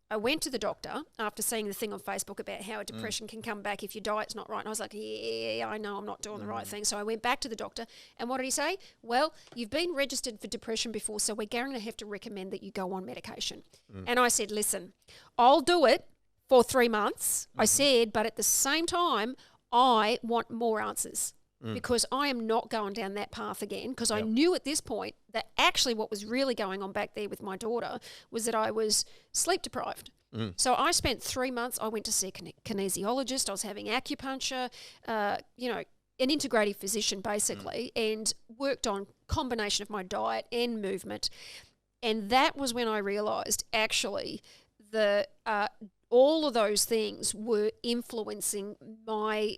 I went to the doctor after seeing the thing on Facebook about how depression can come back if your diet's not right. And I was like, I know I'm not doing the right thing. So I went back to the doctor, and what did he say? Well, you've been registered for depression before, so we're going to have to recommend that you go on medication. And I said, listen, I'll do it for 3 months. I said, but at the same time, I want more answers. Because I am not going down that path again, because I knew at this point that actually what was really going on back there with my daughter was that I was sleep deprived. So I spent 3 months, I went to see a kinesiologist, I was having acupuncture, an integrative physician basically, and worked on combination of my diet and movement. And that was when I realised actually all of those things were influencing my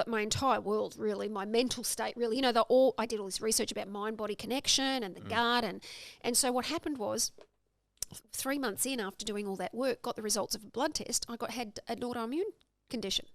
entire world, really, my mental state, really. I did all this research about mind-body connection and the gut, and so what happened was 3 months in, after doing all that work, got the results of a blood test, had an autoimmune condition.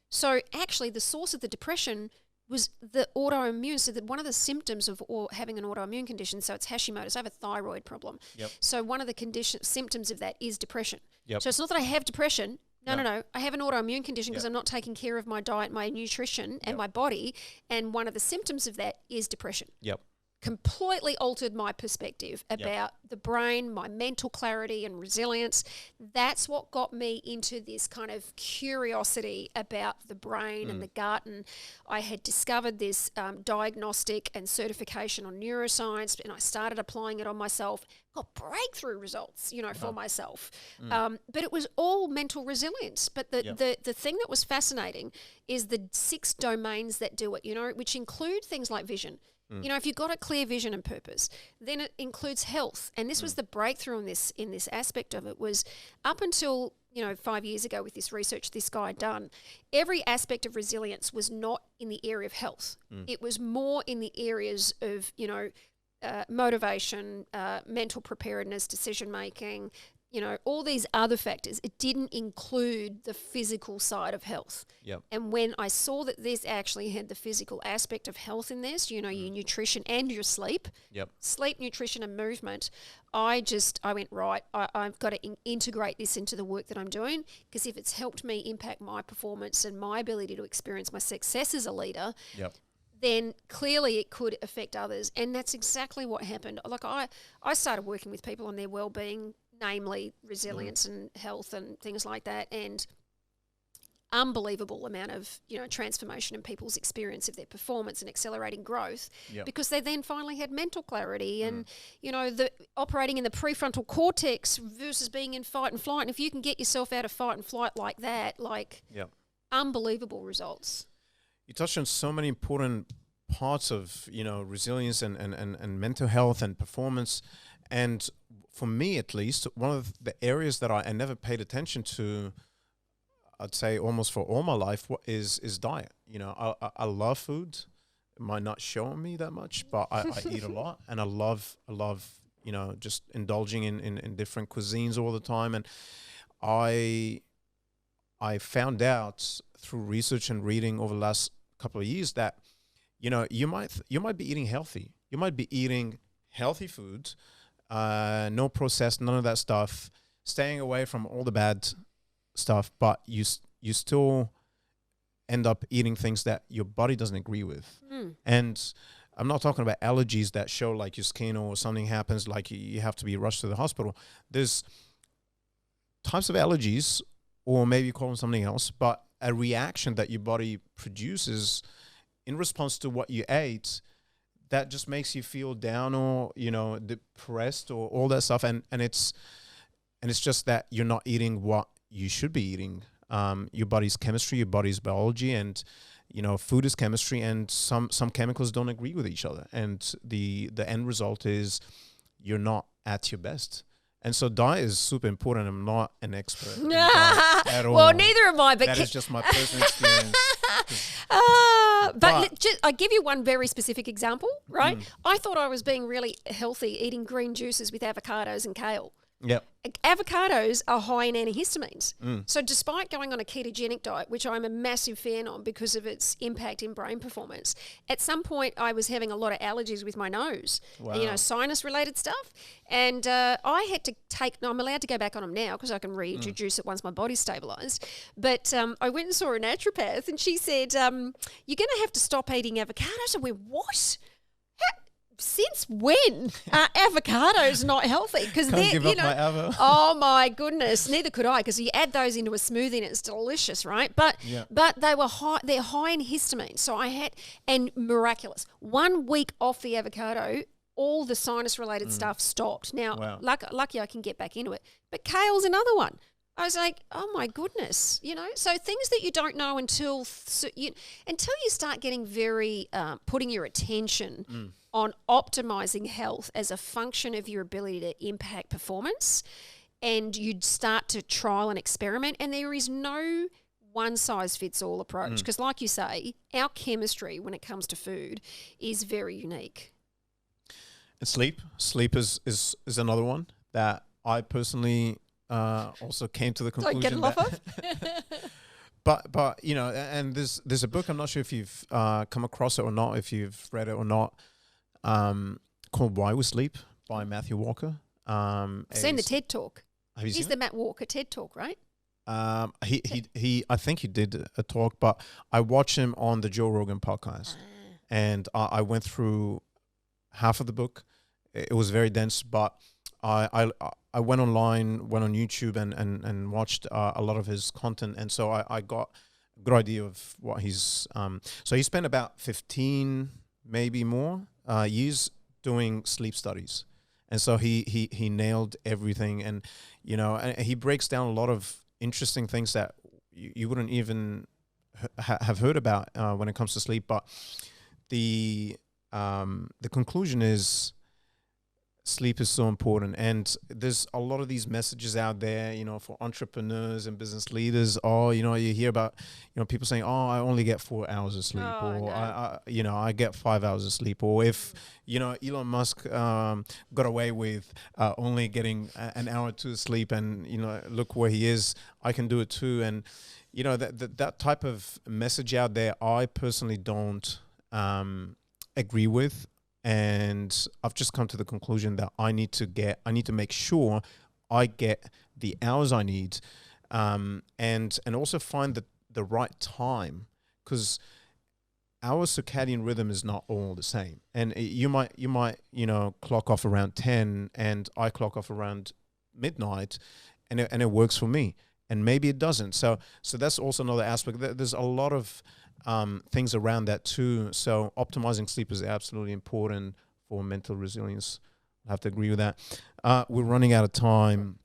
So actually the source of the depression was the autoimmune. So that one of the symptoms of having an autoimmune condition, so it's Hashimoto's, I have a thyroid problem. Yep. So one of the symptoms of that is depression. Yep. So it's not that I have depression. No. I have an autoimmune condition because Yep. I'm not taking care of my diet, my nutrition, and my body. And one of the symptoms of that is depression. Yep. Completely altered my perspective about the brain, my mental clarity and resilience. That's what got me into this kind of curiosity about the brain and the gut. And I had discovered this diagnostic and certification on neuroscience, and I started applying it on myself. Got breakthrough results, for myself. But it was all mental resilience. But the thing that was fascinating is the 6 domains that do it, which include things like vision. If you've got a clear vision and purpose, then it includes health. And this was the breakthrough in this aspect of it, was up until 5 years ago with this research this guy had done, every aspect of resilience was not in the area of health. It was more in the areas of, motivation, mental preparedness, decision making, all these other factors. It didn't include the physical side of health. Yep. And when I saw that this actually had the physical aspect of health in this, your nutrition and your sleep, sleep, nutrition and movement, I went, right, I've got to integrate this into the work that I'm doing, because if it's helped me impact my performance and my ability to experience my success as a leader, then clearly it could affect others. And that's exactly what happened. Like I started working with people on their well-being, namely resilience and health and things like that, and unbelievable amount of transformation in people's experience of their performance and accelerating growth, because they then finally had mental clarity and the operating in the prefrontal cortex versus being in fight and flight. And if you can get yourself out of fight and flight like that, unbelievable results. You touched on so many important parts of resilience and mental health and performance. And for me, at least, one of the areas that I never paid attention to, I'd say almost for all my life, is diet. I love food. It might not show me that much, but I eat a lot, and I love just indulging in different cuisines all the time. And I found out through research and reading over the last couple of years that you might be eating healthy. You might be eating healthy food. No processed, none of that stuff, staying away from all the bad stuff, but you still end up eating things that your body doesn't agree with. And I'm not talking about allergies that show like your skin or something happens, like you have to be rushed to the hospital. There's types of allergies, or maybe you call them something else, but a reaction that your body produces in response to what you ate that just makes you feel down or depressed or all that stuff, and it's just that you're not eating what you should be eating. Your body's chemistry, your body's biology, and food is chemistry, and some chemicals don't agree with each other, and the end result is you're not at your best. And so diet is super important. I'm not an expert in diet at all. Well, neither am I, but that is just my personal experience. But I give you one very specific example, right? I thought I was being really healthy eating green juices with avocados and kale. Yep. Avocados are high in antihistamines. So despite going on a ketogenic diet, which I'm a massive fan on because of its impact in brain performance, at some point I was having a lot of allergies with my nose, sinus related stuff. And I had to I'm allowed to go back on them now because I can reintroduce it once my body's stabilised. But I went and saw a naturopath, and she said, you're going to have to stop eating avocados. I went, what? Since when are avocados not healthy? Because they're, give up my avo. Oh my goodness, neither could I. Because you add those into a smoothie and it's delicious, right? But they were high. They're high in histamine. So I had, and miraculous, 1 week off the avocado, all the sinus related stuff stopped. Now, lucky I can get back into it. But kale's another one. I was like, oh my goodness, So things that you don't know until you start getting very putting your attention on optimizing health as a function of your ability to impact performance, and you'd start to trial and experiment. And there is no one size fits all approach, because like you say, our chemistry when it comes to food is very unique. And sleep is another one that I personally also came to the conclusion Don't get it off of. But you know, and there's a book, I'm not sure if you've come across it or not, if you've read it or not, called Why We Sleep by Matthew Wakka. I've seen the TED Talk. Have you He's seen the Matt Walker TED Talk, right? he I think he did a talk, but I watched him on the Joe Rogan podcast, and I went through half of the book. It was very dense, but I went online, went on YouTube, and watched a lot of his content, and so I got a good idea of what he's. So he spent about 15, maybe more, years doing sleep studies, and so he nailed everything, and and he breaks down a lot of interesting things that you wouldn't even have heard about when it comes to sleep. But the conclusion is sleep is so important, and there's a lot of these messages out there, for entrepreneurs and business leaders. You hear about, people saying, I only get 4 hours of sleep, I get 5 hours of sleep, or if, Elon Musk got away with only getting an hour or two of sleep, and, look where he is, I can do it too. And, that type of message out there, I personally don't agree with. And I've just come to the conclusion that I need to make sure I get the hours I need, and also find the right time, because our circadian rhythm is not all the same. And you might clock off around 10, and I clock off around midnight, and it works for me. And maybe it doesn't. So that's also another aspect. There's a lot of things around that too. So optimizing sleep is absolutely important for mental resilience. I have to agree with that. We're running out of time.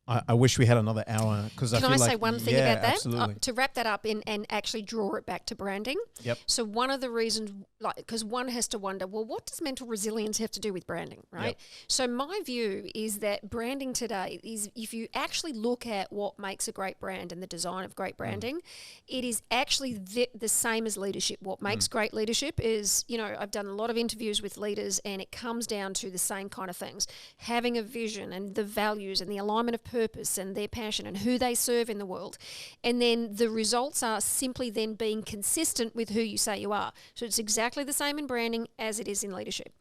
I wish we had another hour, because Can I say one thing about that? Absolutely. To wrap that up and actually draw it back to branding. Yep. So one of the reasons, because one has to wonder, well, what does mental resilience have to do with branding, right? Yep. So my view is that branding today is, if you actually look at what makes a great brand and the design of great branding, it is actually the same as leadership. What makes great leadership is, I've done a lot of interviews with leaders, and it comes down to the same kind of things: having a vision and the values and the alignment of purpose and their passion and who they serve in the world. And then the results are simply then being consistent with who you say you are. So it's exactly the same in branding as it is in leadership.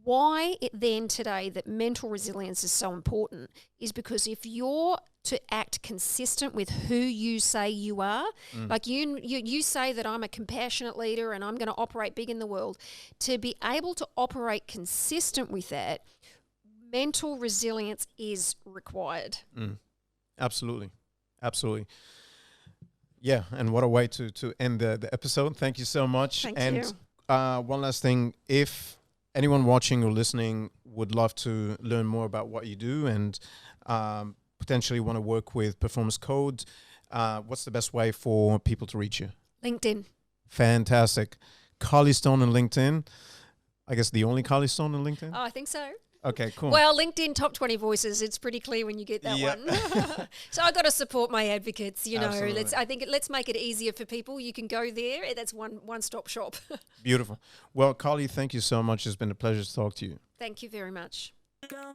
Why it then today that mental resilience is so important is because if you're to act consistent with who you say you are, like you say that I'm a compassionate leader and I'm going to operate big in the world, to be able to operate consistent with that, mental resilience is required. Absolutely. Yeah, and what a way to end the episode. Thank you so much. Thank you. One last thing, if anyone watching or listening would love to learn more about what you do and potentially want to work with Performance Code, what's the best way for people to reach you? LinkedIn. Fantastic. Kylee Stone on LinkedIn. I guess the only Kylee Stone on LinkedIn? Oh, I think so. Okay, cool. Well, LinkedIn top 20 voices, it's pretty clear when you get that one. So I got to support my advocates, Absolutely. Let's make it easier for people. You can go there. That's one-stop shop. Beautiful. Well, Kylee, thank you so much. It's been a pleasure to talk to you. Thank you very much. Go